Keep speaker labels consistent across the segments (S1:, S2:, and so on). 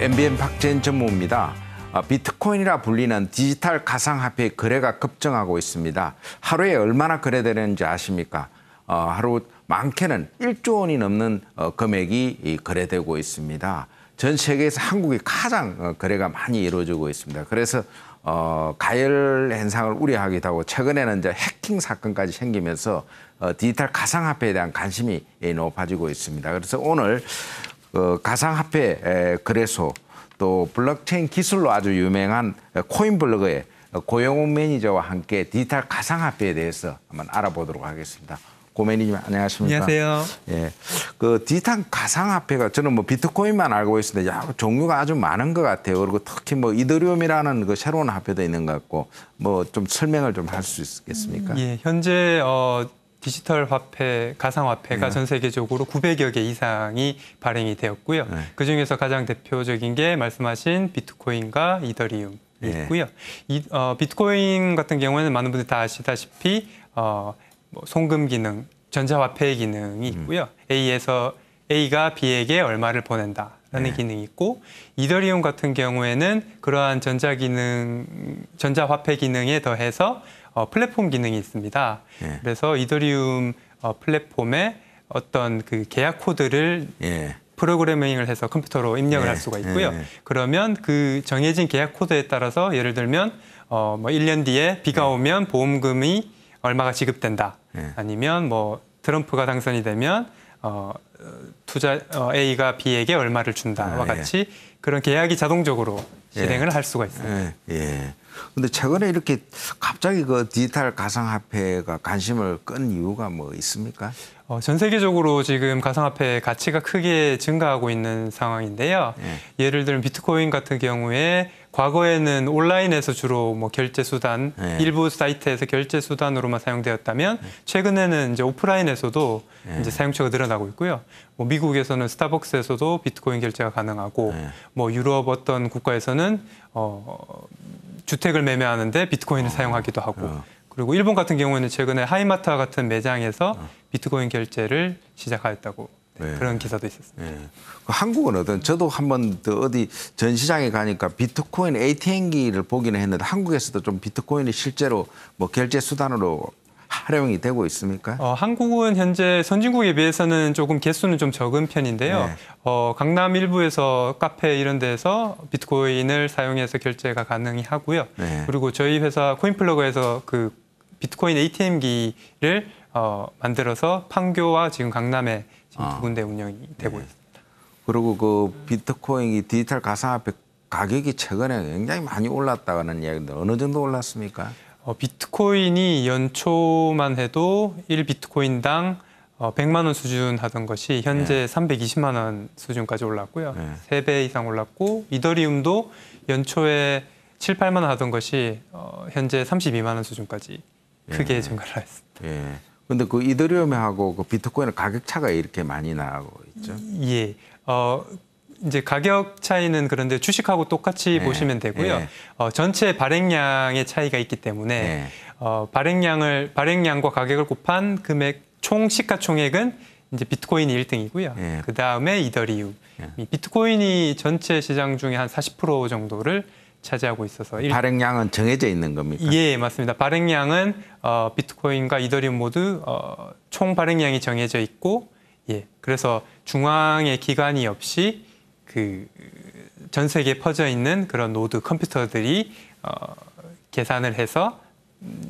S1: MBN 박재현 전무입니다. 비트코인이라 불리는 디지털 가상화폐 거래가 급증하고 있습니다. 하루에 얼마나 거래되는지 아십니까? 하루 많게는 1조 원이 넘는 금액이 거래되고 있습니다. 전 세계에서 한국이 가장 거래가 많이 이루어지고 있습니다. 그래서 가열 현상을 우려하기도 하고 최근에는 이제 해킹 사건까지 생기면서 디지털 가상화폐에 대한 관심이 높아지고 있습니다. 그래서 오늘 가상화폐 거래소 또 블록체인 기술로 아주 유명한 코인블로그의 고영훈 매니저와 함께 디지털 가상화폐에 대해서 한번 알아보도록 하겠습니다. 고 매니저 안녕하십니까?
S2: 안녕하세요.
S1: 예, 그 디지털 가상화폐가 저는 뭐 비트코인만 알고 있는데 종류가 아주 많은 것 같아요. 그리고 특히 뭐 이더리움이라는 그 새로운 화폐도 있는 것 같고 뭐 좀 설명을 좀 할 수 있겠습니까?
S2: 예, 현재 디지털 화폐, 가상화폐가 전 세계적으로 900여 개 이상이 발행이 되었고요. 그중에서 가장 대표적인 게 말씀하신 비트코인과 이더리움이 있고요. 비트코인 같은 경우에는 많은 분들이 다 아시다시피 뭐 송금 기능, 전자화폐 기능이 있고요. A가 B에게 얼마를 보낸다라는 기능이 있고, 이더리움 같은 경우에는 그러한 전자화폐 기능에 더해서 플랫폼 기능이 있습니다. 그래서 이더리움 플랫폼에 어떤 그 계약 코드를 프로그래밍을 해서 컴퓨터로 입력을 할 수가 있고요. 그러면 그 정해진 계약 코드에 따라서 예를 들면 뭐 1년 뒤에 비가 오면 보험금이 얼마가 지급된다. 아니면 뭐 트럼프가 당선이 되면 A가 B에게 얼마를 준다와 같이 그런 계약이 자동적으로 실행을 할 수가 있습니다.
S1: 근데 최근에 이렇게 갑자기 그 디지털 가상화폐가 관심을 끈 이유가 뭐 있습니까?
S2: 전 세계적으로 지금 가상화폐 가치가 크게 증가하고 있는 상황인데요. 예를 들면 비트코인 같은 경우에 과거에는 온라인에서 주로 뭐 결제 수단, 일부 사이트에서 결제 수단으로만 사용되었다면 최근에는 이제 오프라인에서도 이제 사용처가 늘어나고 있고요. 뭐 미국에서는 스타벅스에서도 비트코인 결제가 가능하고, 뭐 유럽 어떤 국가에서는 주택을 매매하는데 비트코인을 사용하기도 하고, 그리고 일본 같은 경우에는 최근에 하이마트 같은 매장에서 비트코인 결제를 시작하였다고 그런 기사도 있었습니다.
S1: 한국은 어떤, 저도 한번 어디 전시장에 가니까 비트코인 ATM기를 보기는 했는데 한국에서도 좀 비트코인이 실제로 뭐 결제 수단으로 활용이 되고 있습니까?
S2: 한국은 현재 선진국에 비해서는 조금 개수는 좀 적은 편인데요. 강남 일부에서 카페 이런 데서 비트코인을 사용해서 결제가 가능하고요. 그리고 저희 회사 코인플러그에서 그 비트코인 ATM기를 만들어서 판교와 지금 강남에 지금 두 군데 운영이 되고 있습니다.
S1: 그리고 그 비트코인이 디지털 가상화폐 가격이 최근에 굉장히 많이 올랐다는 이야기인데 어느 정도 올랐습니까?
S2: 비트코인이 연초만 해도 1비트코인당 100만 원 수준 하던 것이 현재 320만 원 수준까지 올랐고요. 3배 이상 올랐고, 이더리움도 연초에 7, 8만 원 하던 것이 현재 32만 원 수준까지 크게 증가를 했습니다.
S1: 근데 그 이더리움하고 그 비트코인의 가격 차가 이렇게 많이 나고 있죠?
S2: 이제 가격 차이는 그런데 주식하고 똑같이 보시면 되고요. 전체 발행량의 차이가 있기 때문에 발행량과 가격을 곱한 금액 총 시가총액은 이제 비트코인이 1등이고요. 그 다음에 이더리움. 비트코인이 전체 시장 중에 한 40% 정도를 차지하고 있어서
S1: 발행량은 정해져 있는 겁니까?
S2: 예, 맞습니다. 발행량은 비트코인과 이더리움 모두 총 발행량이 정해져 있고, 그래서 중앙에 기관이 없이 그 전 세계에 퍼져 있는 그런 노드 컴퓨터들이 계산을 해서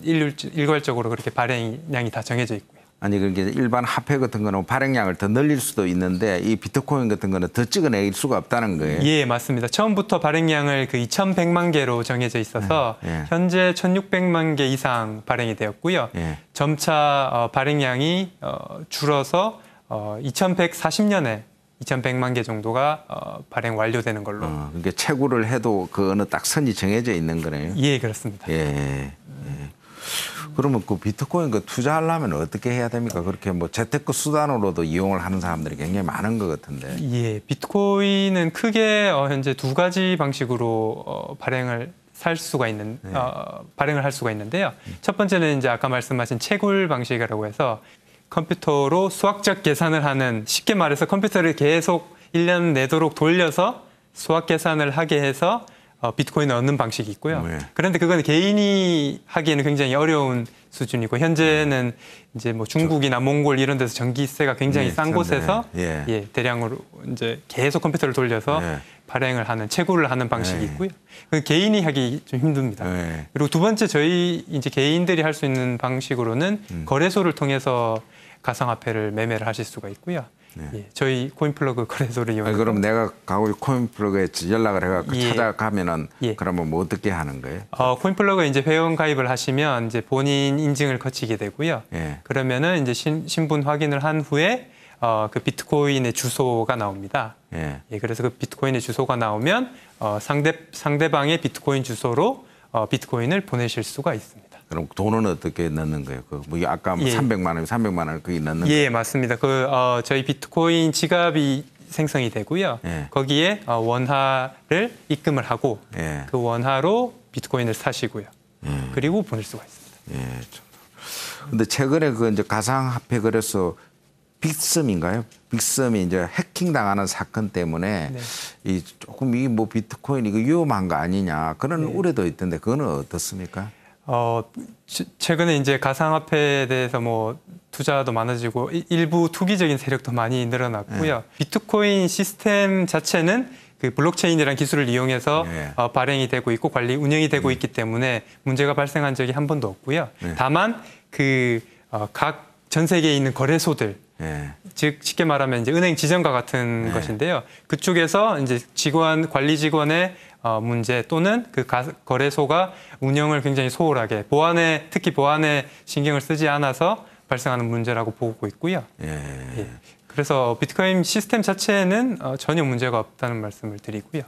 S2: 일괄적으로 그렇게 발행량이 다 정해져 있고요.
S1: 아니, 그게 일반 화폐 같은 거는 발행량을 더 늘릴 수도 있는데 이 비트코인 같은 거는 더 찍어낼 수가 없다는 거예요.
S2: 예, 맞습니다. 처음부터 발행량을 그 2,100만 개로 정해져 있어서 현재 1,600만 개 이상 발행이 되었고요. 점차 발행량이 줄어서 2140년에 2,100만 개 정도가 발행 완료되는 걸로.
S1: 그러니까 채굴을 해도 그 어느 딱 선이 정해져 있는 거네요.
S2: 예, 그렇습니다.
S1: 그러면 그 비트코인 그 투자하려면 어떻게 해야 됩니까? 그렇게 뭐 재테크 수단으로도 이용을 하는 사람들이 굉장히 많은 것 같은데.
S2: 예, 비트코인은 크게 현재 두 가지 방식으로 발행을 할 수가 있는데요. 첫 번째는 이제 아까 말씀하신 채굴 방식이라고 해서 컴퓨터로 수학적 계산을 하는, 쉽게 말해서 컴퓨터를 계속 1년 내도록 돌려서 수학 계산을 하게 해서 비트코인을 얻는 방식이 있고요.
S1: 네.
S2: 그런데 그건 개인이 하기에는 굉장히 어려운 수준이고 현재는 이제 뭐 중국이나 몽골 이런 데서 전기세가 굉장히 싼 곳에서 대량으로 이제 계속 컴퓨터를 돌려서 발행을 하는 채굴을 하는 방식이 있고요. 그 개인이 하기 좀 힘듭니다. 그리고 두 번째 저희 이제 개인들이 할 수 있는 방식으로는 거래소를 통해서 가상화폐를 매매를 하실 수가 있고요. 저희 코인플러그 거래소를 이용해서.
S1: 그럼 내가 가고 코인플러그에 연락을 해갖고 찾아가면은 그러면 뭐 어떻게 하는 거예요?
S2: 코인플러그에 이제 회원 가입을 하시면 이제 본인 인증을 거치게 되고요. 그러면은 이제 신분 확인을 한 후에 그 비트코인의 주소가 나옵니다. 그래서 그 비트코인의 주소가 나오면 상대방의 비트코인 주소로 비트코인을 보내실 수가 있습니다.
S1: 그럼 돈은 어떻게 넣는 거예요? 뭐 아까 300만 원, 300만 원 거기 넣는 거예요?
S2: 맞습니다. 저희 비트코인 지갑이 생성이 되고요. 거기에 원화를 입금을 하고 그 원화로 비트코인을 사시고요. 그리고 보낼 수가 있습니다.
S1: 근데 최근에 그 이제 가상화폐 거래소 빅썸인가요? 빅썸이 이제 해킹 당하는 사건 때문에 이 조금 이 뭐 비트코인 이거 위험한 거 아니냐 그런 우려도 있던데 그거는 어떻습니까?
S2: 최근에 이제 가상화폐에 대해서 뭐 투자도 많아지고 일부 투기적인 세력도 많이 늘어났고요. 비트코인 시스템 자체는 그 블록체인이라는 기술을 이용해서 발행이 되고 있고 관리 운영이 되고 있기 때문에 문제가 발생한 적이 한 번도 없고요. 다만 그 각 전 세계에 있는 거래소들 즉 쉽게 말하면 이제 은행 지점과 같은 것인데요. 그쪽에서 이제 관리 직원의 문제 또는 그 거래소가 운영을 굉장히 소홀하게 특히 보안에 신경을 쓰지 않아서 발생하는 문제라고 보고 있고요. 그래서 비트코인 시스템 자체는 전혀 문제가 없다는 말씀을 드리고요.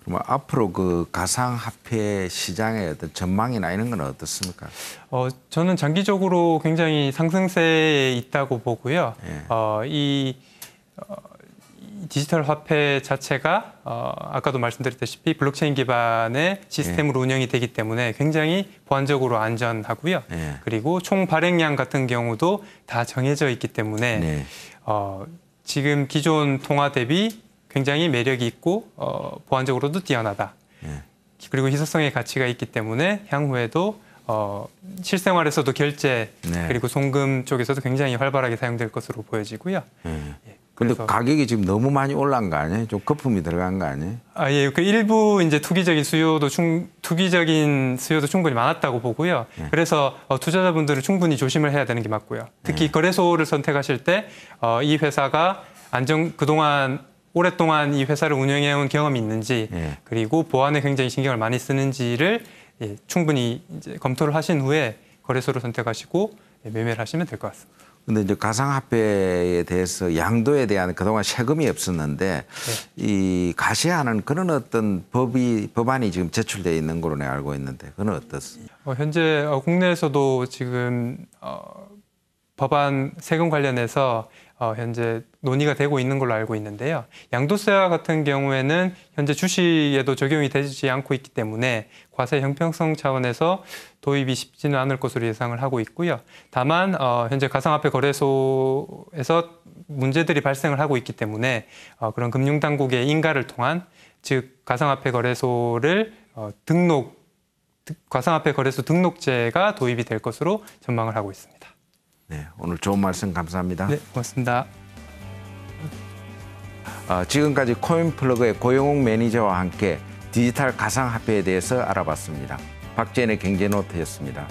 S1: 그럼 앞으로 그 가상화폐 시장의 어떤 전망이나 이런 건 어떻습니까?
S2: 저는 장기적으로 굉장히 상승세에 있다고 보고요. 이 디지털 화폐 자체가 아까도 말씀드렸다시피 블록체인 기반의 시스템으로 운영이 되기 때문에 굉장히 보안적으로 안전하고요. 그리고 총 발행량 같은 경우도 다 정해져 있기 때문에 지금 기존 통화 대비 굉장히 매력이 있고 보안적으로도 뛰어나다. 그리고 희소성의 가치가 있기 때문에 향후에도 실생활에서도 결제 그리고 송금 쪽에서도 굉장히 활발하게 사용될 것으로 보여지고요.
S1: 근데 가격이 지금 너무 많이 올라간 거 아니에요? 좀 거품이 들어간 거 아니에요?
S2: 그 일부 이제 투기적인 수요도 충분히 많았다고 보고요. 그래서 투자자분들은 충분히 조심을 해야 되는 게 맞고요. 특히 거래소를 선택하실 때 이 회사가 그동안 오랫동안 이 회사를 운영해온 경험이 있는지 그리고 보안에 굉장히 신경을 많이 쓰는지를 충분히 이제 검토를 하신 후에 거래소를 선택하시고 매매를 하시면 될 것 같습니다.
S1: 근데 이제 가상화폐에 대해서 양도에 대한 그동안 세금이 없었는데 이 가시화하는 그런 어떤 법안이 지금 제출되어 있는 걸로 내가 알고 있는데 그건 어떻습니까?
S2: 현재 국내에서도 지금 법안 세금 관련해서 현재 논의가 되고 있는 걸로 알고 있는데요. 양도세와 같은 경우에는 현재 주식에도 적용이 되지 않고 있기 때문에 과세 형평성 차원에서 도입이 쉽지는 않을 것으로 예상을 하고 있고요. 다만 현재 가상화폐 거래소에서 문제들이 발생을 하고 있기 때문에 그런 금융당국의 인가를 통한 즉 가상화폐 거래소를 가상화폐 거래소 등록제가 도입이 될 것으로 전망을 하고 있습니다.
S1: 네, 오늘 좋은 말씀 감사합니다.
S2: 네, 고맙습니다.
S1: 지금까지 코인플러그의 고영욱 매니저와 함께 디지털 가상화폐에 대해서 알아봤습니다. 박재인의 경제노트였습니다.